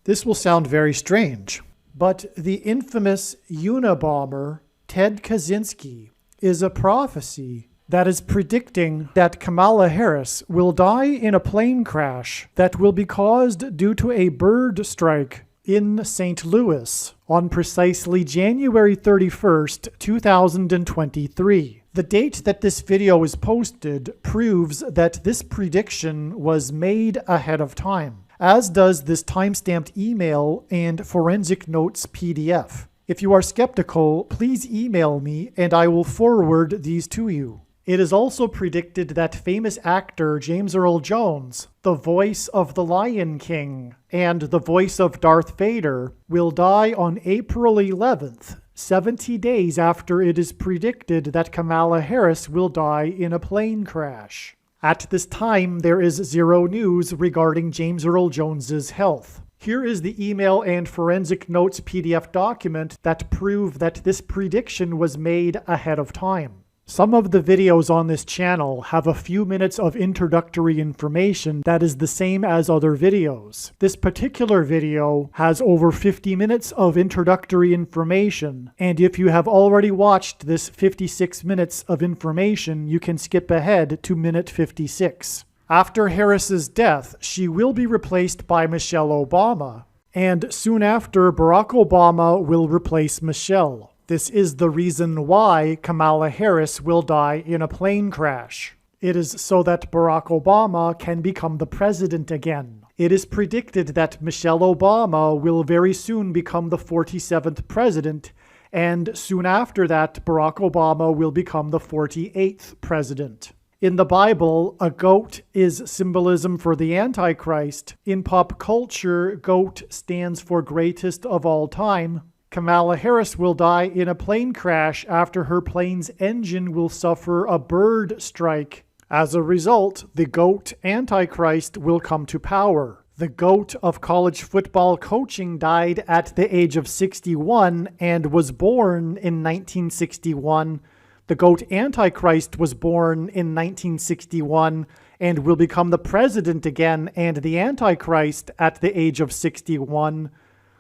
This will sound very strange, but the infamous Unabomber, Ted Kaczynski, is a prophecy that is predicting that Kamala Harris will die in a plane crash that will be caused due to a bird strike in St. Louis on precisely January 31st, 2023. The date that this video is posted proves that this prediction was made ahead of time, as does this timestamped email and forensic notes PDF. If you are skeptical, please email me and I will forward these to you. It is also predicted that famous actor James Earl Jones, the voice of the Lion King and the voice of Darth Vader, will die on April 11th, 70 days after it is predicted that Kamala Harris will die in a plane crash. At this time, there is zero news regarding James Earl Jones's health. Here is the email and forensic notes PDF document that prove that this prediction was made ahead of time. Some of the videos on this channel have a few minutes of introductory information that is the same as other videos. This particular video has over 50 minutes of introductory information, and if you have already watched this 56 minutes of information, you can skip ahead to minute 56. After Harris's death, she will be replaced by Michelle Obama, and soon after, Barack Obama will replace Michelle. This is the reason why Kamala Harris will die in a plane crash. It is so that Barack Obama can become the president again. It is predicted that Michelle Obama will very soon become the 47th president, and soon after that, Barack Obama will become the 48th president. In the Bible, a goat is symbolism for the Antichrist. In pop culture, goat stands for greatest of all time. Kamala Harris will die in a plane crash after her plane's engine will suffer a bird strike. As a result, the GOAT Antichrist will come to power. The GOAT of college football coaching died at the age of 61 and was born in 1961. The GOAT Antichrist was born in 1961 and will become the president again and the Antichrist at the age of 61.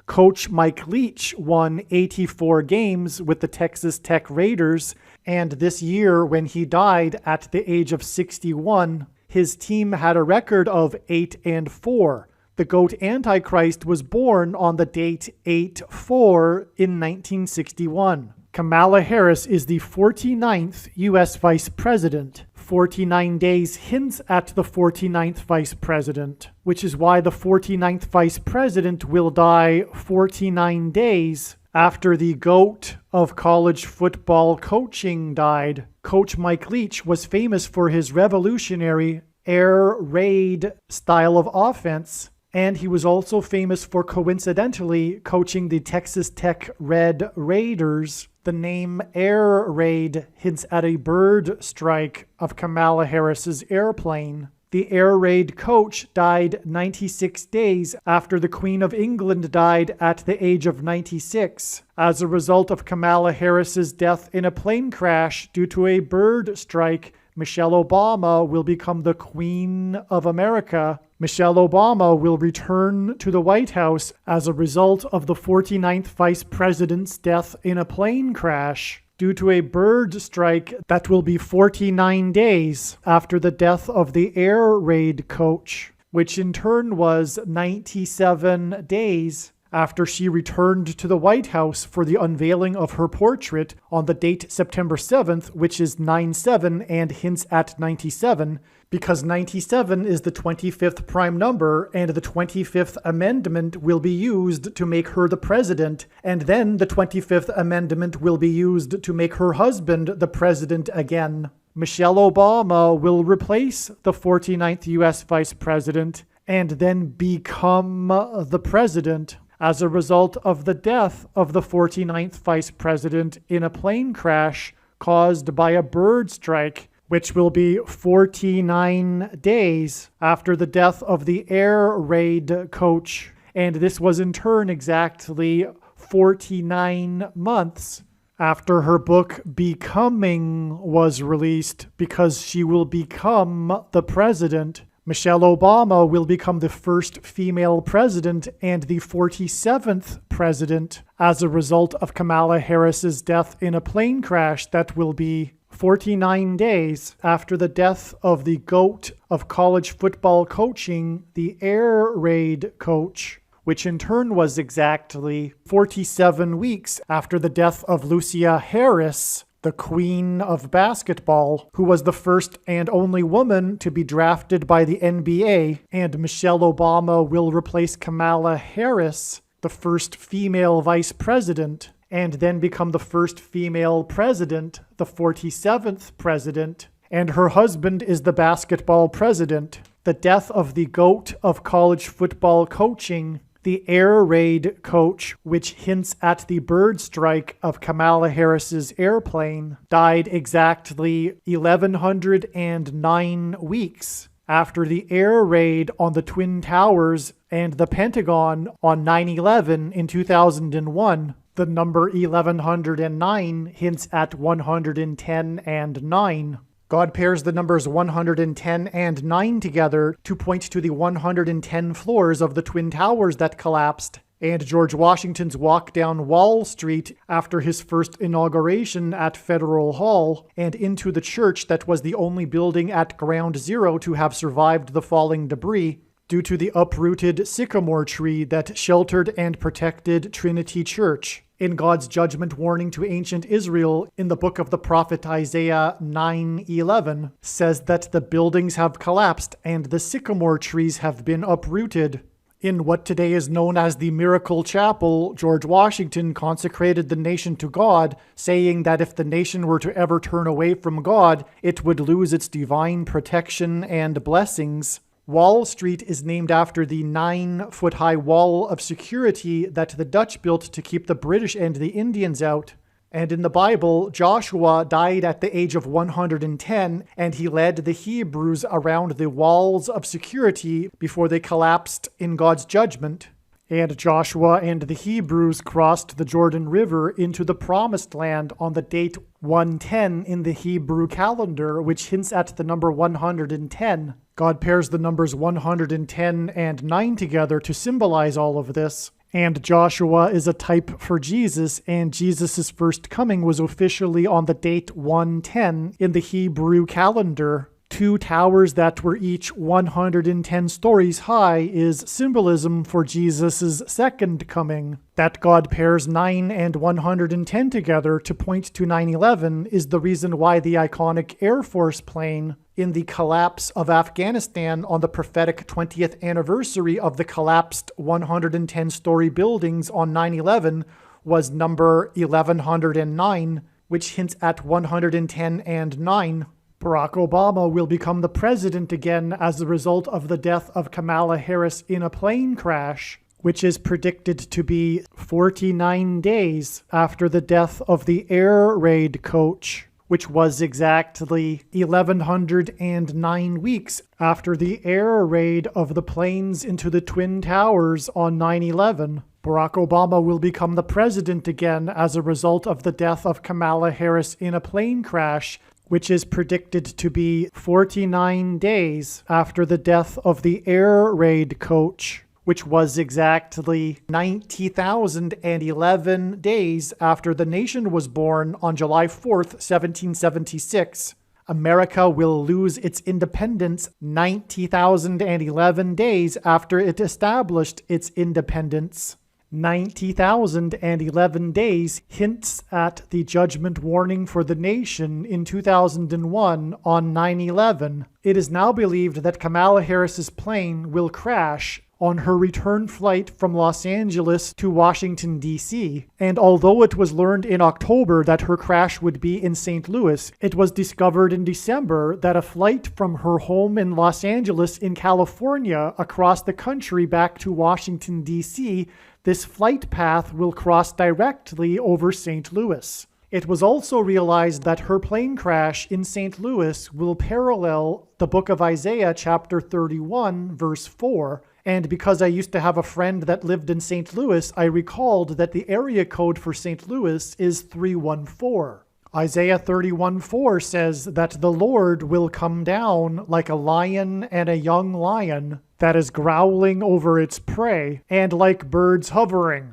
Coach Mike Leach won 84 games with the Texas Tech Raiders, and this year, when he died at the age of 61, his team had a record of 8-4. The GOAT Antichrist was born on the date 8/4 in 1961. Kamala Harris is the 49th U.S. Vice President. 49 days hints at the 49th Vice President, which is why the 49th Vice President will die 49 days after the GOAT of college football coaching died. Coach Mike Leach was famous for his revolutionary air raid style of offense, and he was also famous for coincidentally coaching the Texas Tech Red Raiders. The name Air Raid hints at a bird strike of Kamala Harris's airplane. The Air Raid coach died 96 days after the Queen of England died at the age of 96 as a result of Kamala Harris's death in a plane crash due to a bird strike. Michelle Obama will become the Queen of America. Michelle Obama will return to the White House as a result of the 49th Vice President's death in a plane crash due to a bird strike that will be 49 days after the death of the Air Raid coach, which in turn was 97 days after she returned to the White House for the unveiling of her portrait on the date September 7th, which is 9/7 and hints at 97, because 97 is the 25th prime number, and the 25th Amendment will be used to make her the president, and then the 25th Amendment will be used to make her husband the president again. Michelle Obama will replace the 49th U.S. Vice President and then become the president as a result of the death of the 49th Vice President in a plane crash caused by a bird strike, which will be 49 days after the death of the Air Raid coach. And this was in turn exactly 49 months after her book Becoming was released, because she will become the president Michelle Obama will become the first female president and the 47th president as a result of Kamala Harris's death in a plane crash that will be 49 days after the death of the GOAT of college football coaching, the air raid coach, which in turn was exactly 47 weeks after the death of Lucia Harris, the queen of basketball, who was the first and only woman to be drafted by the NBA, and Michelle Obama will replace Kamala Harris, the first female vice president, and then become the first female president, the 47th president, and her husband is the basketball president. The death of the GOAT of college football coaching, the air raid coach, which hints at the bird strike of Kamala Harris's airplane, died exactly 1,109 weeks after the air raid on the Twin Towers and the Pentagon on 9/11 in 2001. The number 1109 hints at 110 and 9. God pairs the numbers 110 and 9 together to point to the 110 floors of the Twin Towers that collapsed, and George Washington's walk down Wall Street after his first inauguration at Federal Hall, and into the church that was the only building at Ground Zero to have survived the falling debris, due to the uprooted sycamore tree that sheltered and protected Trinity Church. In God's judgment warning to ancient Israel in the book of the prophet Isaiah 9:11 says that the buildings have collapsed and the sycamore trees have been uprooted. In what today is known as the Miracle Chapel, George Washington consecrated the nation to God, saying that if the nation were to ever turn away from God, it would lose its divine protection and blessings. Wall Street is named after the 9-foot-high wall of security that the Dutch built to keep the British and the Indians out. And in the Bible, Joshua died at the age of 110, and he led the Hebrews around the walls of security before they collapsed in God's judgment. And Joshua and the Hebrews crossed the Jordan River into the Promised Land on the date 110 in the Hebrew calendar, which hints at the number 110. God pairs the numbers 110 and 9 together to symbolize all of this. And Joshua is a type for Jesus, and Jesus' first coming was officially on the date 110 in the Hebrew calendar. 2 towers that were each 110 stories high is symbolism for Jesus' second coming. That God pairs 9 and 110 together to point to 9/11 is the reason why the iconic Air Force plane in the collapse of Afghanistan on the prophetic 20th anniversary of the collapsed 110-story buildings on 9/11 was number 1109, which hints at 110 and 9. Barack Obama will become the president again as a result of the death of Kamala Harris in a plane crash, which is predicted to be 49 days after the death of the air raid coach, which was exactly 1,109 weeks after the air raid of the planes into the Twin Towers on 9/11. Barack Obama will become the president again as a result of the death of Kamala Harris in a plane crash, which is predicted to be 49 days after the death of the air raid coach, which was exactly 90,011 days after the nation was born on July 4th, 1776. America will lose its independence 90,011 days after it established its independence. 90,011 days hints at the judgment warning for the nation in 2001 on 9/11. It is now believed that Kamala Harris's plane will crash on her return flight from Los Angeles to Washington, D.C. And although it was learned in October that her crash would be in St. Louis, it was discovered in December that a flight from her home in Los Angeles in California across the country back to Washington, D.C., this flight path will cross directly over St. Louis. It was also realized that her plane crash in St. Louis will parallel the book of Isaiah chapter 31, verse 4. And because I used to have a friend that lived in St. Louis, I recalled that the area code for St. Louis is 314. Isaiah 31:4 says that the Lord will come down like a lion and a young lion that is growling over its prey, and like birds hovering.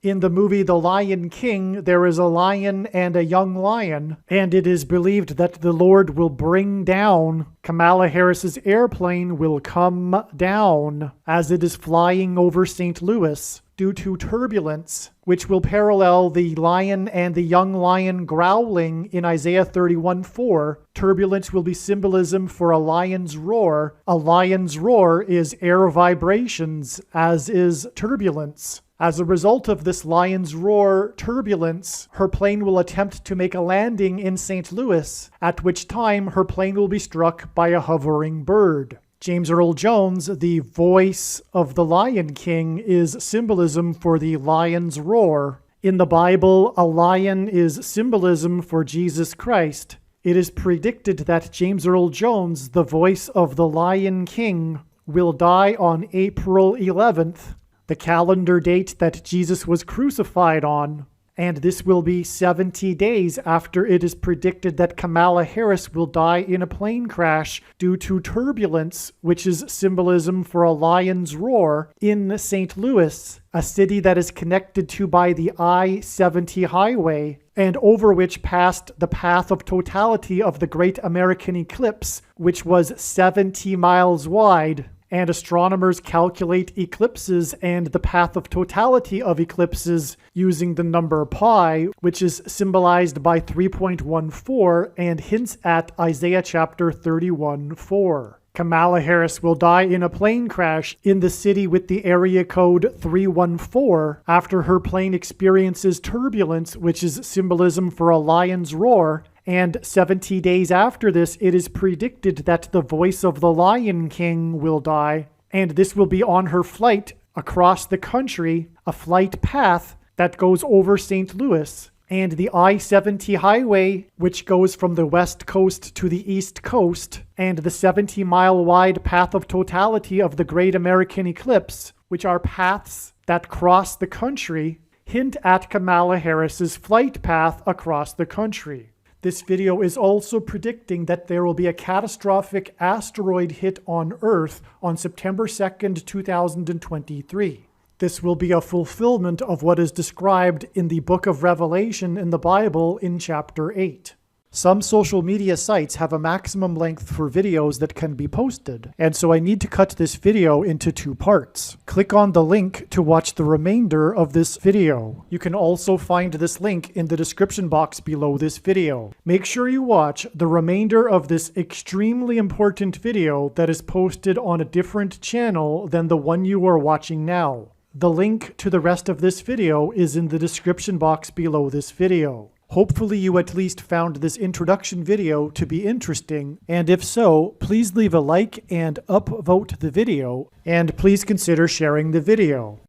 In the movie The Lion King, there is a lion and a young lion, and it is believed that the Lord will bring down, Kamala Harris's airplane will come down as it is flying over St. Louis due to turbulence, which will parallel the lion and the young lion growling in Isaiah 31:4. Turbulence will be symbolism for a lion's roar. A lion's roar is air vibrations, as is turbulence. As a result of this lion's roar turbulence, her plane will attempt to make a landing in St. Louis, at which time her plane will be struck by a hovering bird. James Earl Jones, the voice of the Lion King, is symbolism for the lion's roar. In the Bible, a lion is symbolism for Jesus Christ. It is predicted that James Earl Jones, the voice of the Lion King, will die on April 11th, the calendar date that Jesus was crucified on, and this will be 70 days after it is predicted that Kamala Harris will die in a plane crash due to turbulence, which is symbolism for a lion's roar, in St. Louis, a city that is connected to by the I-70 highway, and over which passed the path of totality of the Great American Eclipse, which was 70 miles wide. And astronomers calculate eclipses and the path of totality of eclipses using the number pi, which is symbolized by 3.14 and hints at Isaiah chapter 31:4. Kamala Harris will die in a plane crash in the city with the area code 314 after her plane experiences turbulence, which is symbolism for a lion's roar. And 70 days after this, it is predicted that the voice of the Lion King will die, and this will be on her flight across the country, a flight path that goes over St. Louis, and the I-70 highway, which goes from the west coast to the east coast, and the 70-mile wide path of totality of the Great American Eclipse, which are paths that cross the country, hint at Kamala Harris's flight path across the country. This video is also predicting that there will be a catastrophic asteroid hit on Earth on September 2nd, 2023. This will be a fulfillment of what is described in the book of Revelation in the Bible in chapter 8. Some social media sites have a maximum length for videos that can be posted, and so I need to cut this video into 2 parts. Click on the link to watch the remainder of this video. You can also find this link in the description box below this video. Make sure you watch the remainder of this extremely important video that is posted on a different channel than the one you are watching now. The link to the rest of this video is in the description box below this video. Hopefully you at least found this introduction video to be interesting, and if so, please leave a like and upvote the video, and please consider sharing the video.